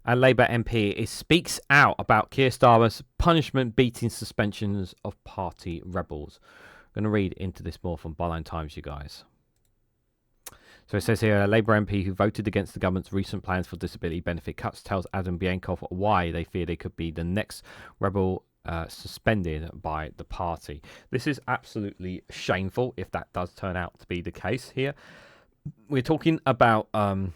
A Labour MP speaks out about Keir Starmer's punishment beating suspensions of party rebels. I'm going to read into this more from Byline Times, you guys. So it says here, a Labour MP who voted against the government's recent plans for disability benefit cuts tells Adam Bienkov why they fear they could be the next rebel suspended by the party. This is absolutely shameful if that does turn out to be the case here. We're talking about the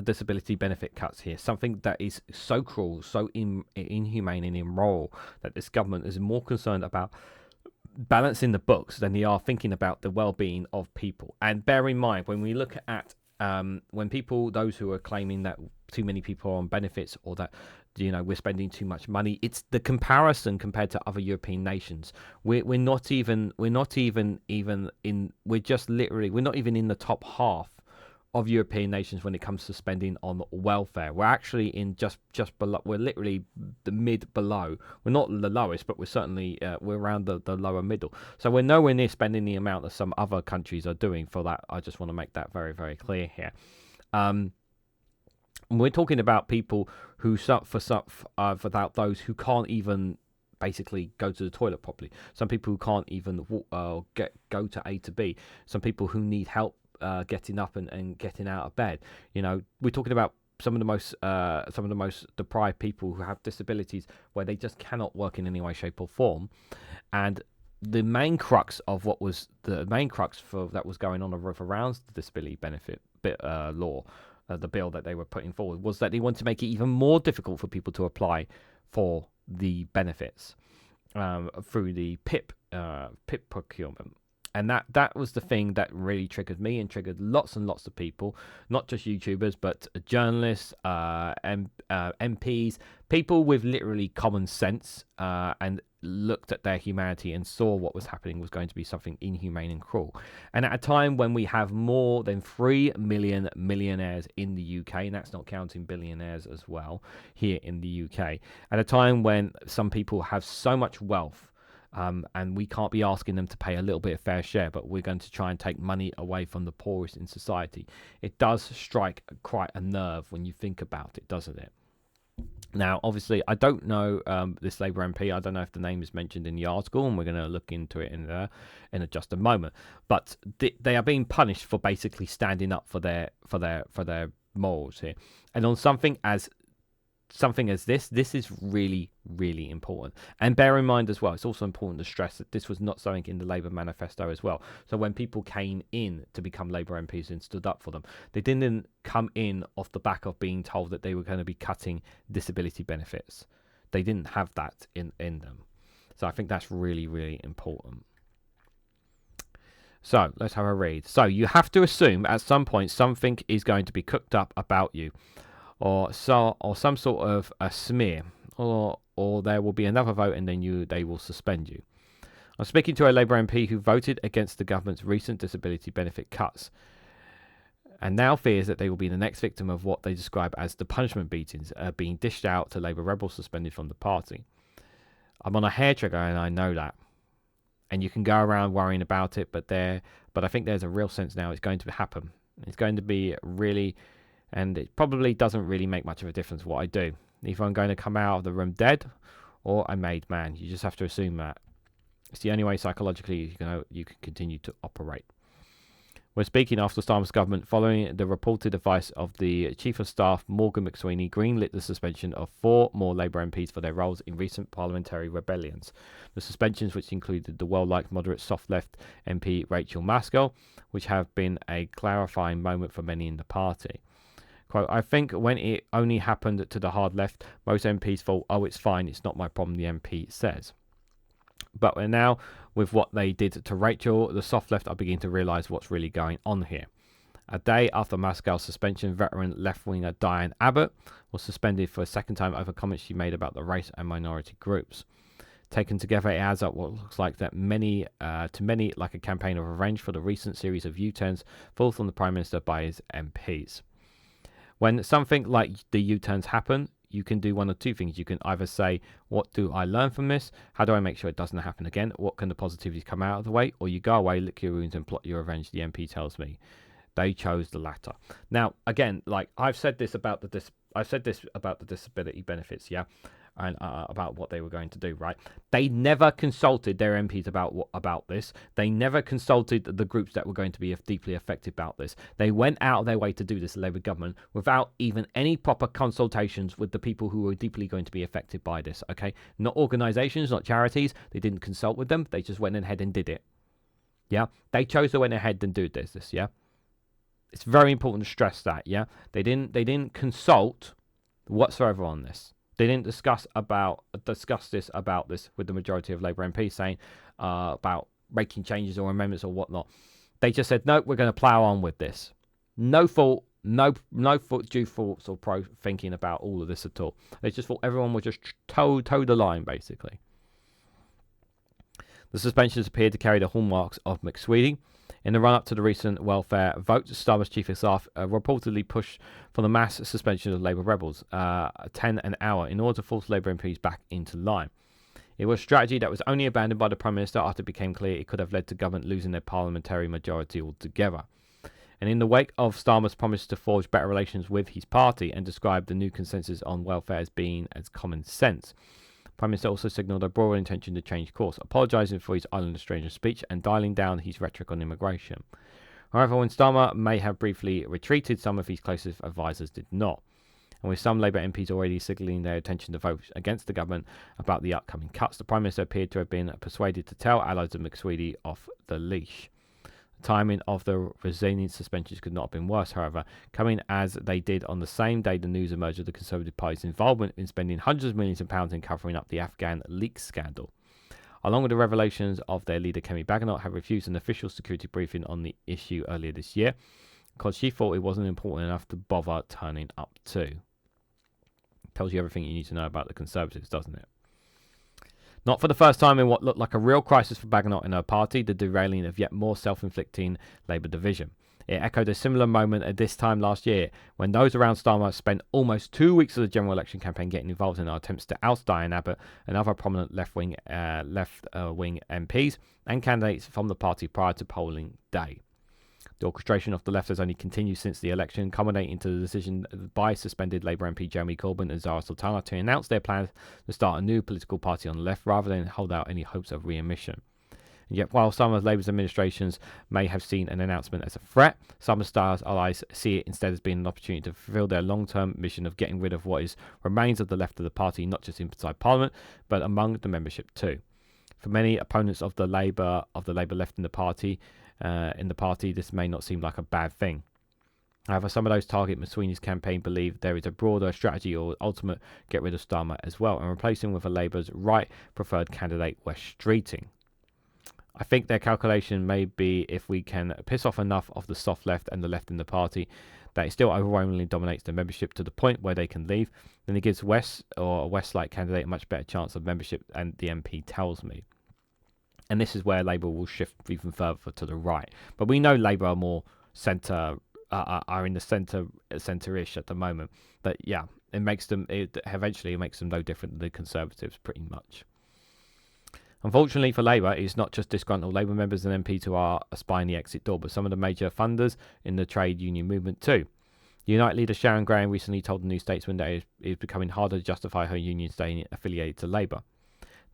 disability benefit cuts here, something that is so cruel, so inhumane and immoral that this government is more concerned about balancing the books than they are thinking about the well-being of people. And bear in mind, when we look at those who are claiming that too many people are on benefits or that we're spending too much money, it's the comparison compared to other European nations. We're not even in the top half of European nations when it comes to spending on welfare. We're actually in just below. We're literally the mid below. We're not the lowest, but we're certainly we're around the lower middle. So we're nowhere near spending the amount that some other countries are doing for that. I just want to make that very, very clear here. We're talking about people who without those who can't even basically go to the toilet properly. Some people who can't even go to A to B. Some people who need help getting up and getting out of bed. We're talking about some of the most deprived people who have disabilities where they just cannot work in any way, shape, or form. And the main crux of that was going on around the disability benefit law, the bill that they were putting forward, was that they want to make it even more difficult for people to apply for the benefits through the PIP procurement. And that was the thing that really triggered me and triggered lots and lots of people, not just YouTubers, but journalists, MPs, people with literally common sense, and looked at their humanity and saw what was happening was going to be something inhumane and cruel. And at a time when we have more than 3 million millionaires in the UK, and that's not counting billionaires as well here in the UK, at a time when some people have so much wealth, and we can't be asking them to pay a little bit of fair share, but we're going to try and take money away from the poorest in society. It does strike quite a nerve when you think about it, doesn't it? Now, obviously, I don't know this Labour MP. I don't know if the name is mentioned in the article, and we're going to look into it in just a moment. But they are being punished for basically standing up for their morals here, and on something as this is really, really important. And bear in mind as well, it's also important to stress that this was not something in the Labour manifesto as well. So when people came in to become Labour MPs and stood up for them, they didn't come in off the back of being told that they were going to be cutting disability benefits. They didn't have that in them. So I think that's really, really important. So let's have a read. So you have to assume at some point something is going to be cooked up about you, or some sort of a smear, or there will be another vote and then they will suspend you. I'm speaking to a Labour MP who voted against the government's recent disability benefit cuts and now fears that they will be the next victim of what they describe as the punishment beatings being dished out to Labour rebels suspended from the party. I'm on a hair trigger and I know that. And you can go around worrying about it, but I think there's a real sense now it's going to happen. It's going to be really... And it probably doesn't really make much of a difference what I do. Either I'm going to come out of the room dead or a made man. You just have to assume that. It's the only way psychologically you can continue to operate. We're speaking after Starmer's government, following the reported advice of the Chief of Staff, Morgan McSweeney, greenlit the suspension of 4 more Labour MPs for their roles in recent parliamentary rebellions. The suspensions, which included the well-liked moderate soft-left MP Rachel Maskell, which have been a clarifying moment for many in the party. Quote, I think when it only happened to the hard left, most MPs thought, oh, it's fine, it's not my problem, the MP says. But now, with what they did to Rachel, the soft left are beginning to realise what's really going on here. A day after Maskell's suspension, veteran left-winger Diane Abbott was suspended for a second time over comments she made about the race and minority groups. Taken together, it adds up what looks like that many like a campaign of revenge for the recent series of U-turns forced on the Prime Minister by his MPs. When something like the U-turns happen, you can do one of two things. You can either say, what do I learn from this? How do I make sure it doesn't happen again? What can the positivities come out of the way? Or you go away, lick your wounds and plot your revenge, the MP tells me. They chose the latter. Now, again, like I've said this about the disability benefits, yeah, and about what they were going to do, right? They never consulted their MPs about this. They never consulted the groups that were going to be deeply affected about this. They went out of their way to do this, the Labour government, without even any proper consultations with the people who were deeply going to be affected by this, okay? Not organisations, not charities. They didn't consult with them. They just went ahead and did it. Yeah? They chose to went ahead and do this, yeah? It's very important to stress that, yeah? They didn't consult whatsoever on this. They didn't discuss this with the majority of Labour MPs, saying about making changes or amendments or whatnot. They just said, no, we're going to plough on with this. No fault, no due thoughts or pro thinking about all of this at all. They just thought everyone would just toe the line, basically. The suspensions appeared to carry the hallmarks of McSweeney. In the run-up to the recent welfare vote, Starmer's chief of staff reportedly pushed for the mass suspension of Labour rebels, 10 an hour, in order to force Labour MPs back into line. It was a strategy that was only abandoned by the Prime Minister after it became clear it could have led to government losing their parliamentary majority altogether. And in the wake of Starmer's promise to forge better relations with his party and describe the new consensus on welfare as being as common sense, Prime Minister also signalled a broader intention to change course, apologising for his Island of Strangers speech and dialling down his rhetoric on immigration. However, when Starmer may have briefly retreated, some of his closest advisers did not. And with some Labour MPs already signalling their intention to vote against the government about the upcoming cuts, the Prime Minister appeared to have been persuaded to tell allies of McSweeney off the leash. Timing of the resigning suspensions could not have been worse, however, coming as they did on the same day the news emerged of the Conservative Party's involvement in spending hundreds of millions of pounds in covering up the Afghan leaks scandal. Along with the revelations of their leader, Kemi Badenoch, had refused an official security briefing on the issue earlier this year because she thought it wasn't important enough to bother turning up to. Tells you everything you need to know about the Conservatives, doesn't it? Not for the first time in what looked like a real crisis for Badenoch and her party, the derailing of yet more self-inflicting Labour division. It echoed a similar moment at this time last year, when those around Starmer spent almost 2 weeks of the general election campaign getting involved in our attempts to oust Diane Abbott and other prominent left-wing MPs and candidates from the party prior to polling day. The orchestration of the left has only continued since the election, culminating to the decision by suspended Labour MP Jeremy Corbyn and Zara Sultana to announce their plans to start a new political party on the left rather than hold out any hopes of re-emission. And yet, while some of Labour's administrations may have seen an announcement as a threat, some of Starmer's allies see it instead as being an opportunity to fulfil their long-term mission of getting rid of what remains of the left of the party, not just inside Parliament, but among the membership too. For many opponents of the Labour left in the party, this may not seem like a bad thing. However, some of those target McSweeney's campaign believe there is a broader strategy or ultimate get rid of Starmer as well and replace him with a Labour's right preferred candidate, Wes Streeting. I think their calculation may be if we can piss off enough of the soft left and the left in the party that it still overwhelmingly dominates the membership to the point where they can leave, then it gives Wes or a West-like candidate a much better chance of membership, and the MP tells me. And this is where Labour will shift even further to the right. But we know Labour are more centre, are in the centre-ish at the moment. But yeah, it eventually makes them no different than the Conservatives, pretty much. Unfortunately for Labour, it's not just disgruntled Labour members and MPs who are spying the exit door, but some of the major funders in the trade union movement too. Unite leader Sharon Graham recently told the New Statesman that it is becoming harder to justify her union staying affiliated to Labour.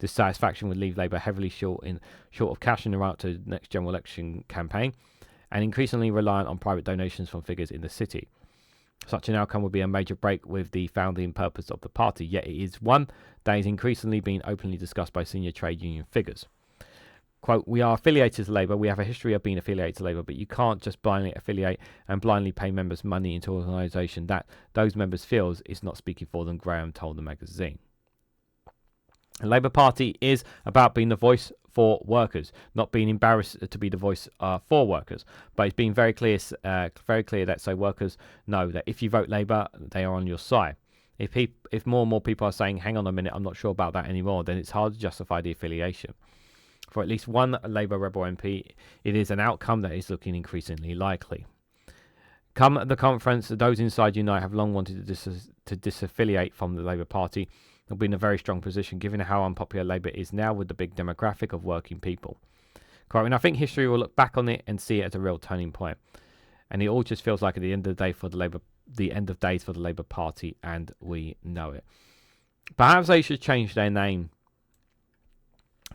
Dissatisfaction would leave Labour heavily short of cash in the run-up to the next general election campaign, and increasingly reliant on private donations from figures in the city. Such an outcome would be a major break with the founding purpose of the party, yet it is one that is increasingly being openly discussed by senior trade union figures. Quote, "We are affiliated to Labour, we have a history of being affiliated to Labour, but you can't just blindly affiliate and blindly pay members money into an organisation that those members feels is not speaking for them," Graham told the magazine. The Labour Party is about being the voice for workers, not being embarrassed to be the voice for workers. But it's been very clear that so workers know that if you vote Labour, they are on your side. If more and more people are saying, "Hang on a minute, I'm not sure about that anymore," then it's hard to justify the affiliation. For at least one Labour rebel MP, it is an outcome that is looking increasingly likely. Come the conference, those inside Unite have long wanted to disaffiliate from the Labour Party. They'll be in a very strong position given how unpopular Labour is now with the big demographic of working people. Quote, "And I think history will look back on it and see it as a real turning point. And it all just feels like at the end of the day the end of days for the Labour Party, and we know it. Perhaps they should change their name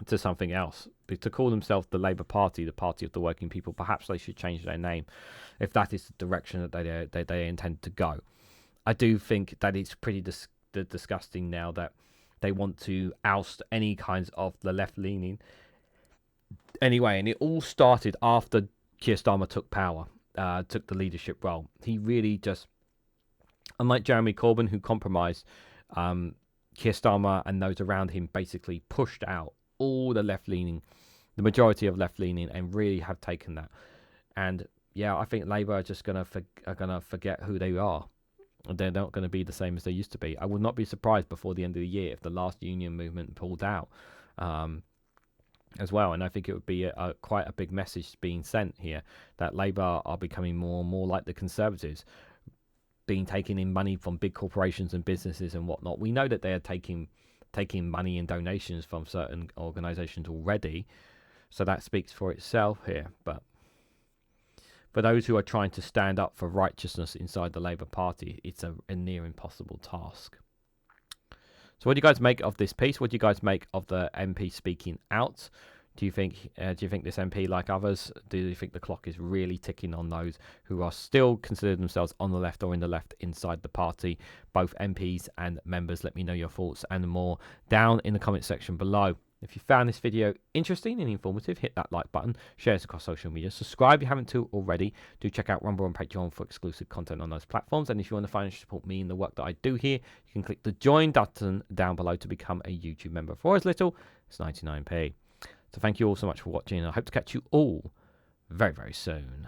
to something else. To call themselves the Labour Party, the party of the working people, perhaps they should change their name if that is the direction that they intend to go. I do think that it's pretty disgusting now that they want to oust any kinds of the left-leaning. Anyway, and it all started after Keir Starmer took power, took the leadership role. He really just, unlike Jeremy Corbyn, who compromised, Keir Starmer and those around him basically pushed out all the left-leaning, the majority of left-leaning, and really have taken that. And yeah, I think Labour are just gonna forget who they are. They're not going to be the same as they used to be. I would not be surprised before the end of the year if the last union movement pulled out as well. And I think it would be quite a big message being sent here that Labour are becoming more and more like the Conservatives, being taking in money from big corporations and businesses and whatnot. We know that they are taking money and donations from certain organisations already, so that speaks for itself here. But for those who are trying to stand up for righteousness inside the Labour Party, it's a near impossible task. So what do you guys make of this piece? What do you guys make of the MP speaking out? Do you think this MP, like others, do you think the clock is really ticking on those who are still consider themselves on the left or in the left inside the party, both MPs and members? Let me know your thoughts and more down in the comment section below. If you found this video interesting and informative, hit that like button, share it across social media, subscribe if you haven't already. Do check out Rumble and Patreon for exclusive content on those platforms. And if you want to financially support me in the work that I do here, you can click the join button down below to become a YouTube member for as little as 99p. So thank you all so much for watching, and I hope to catch you all very, very soon.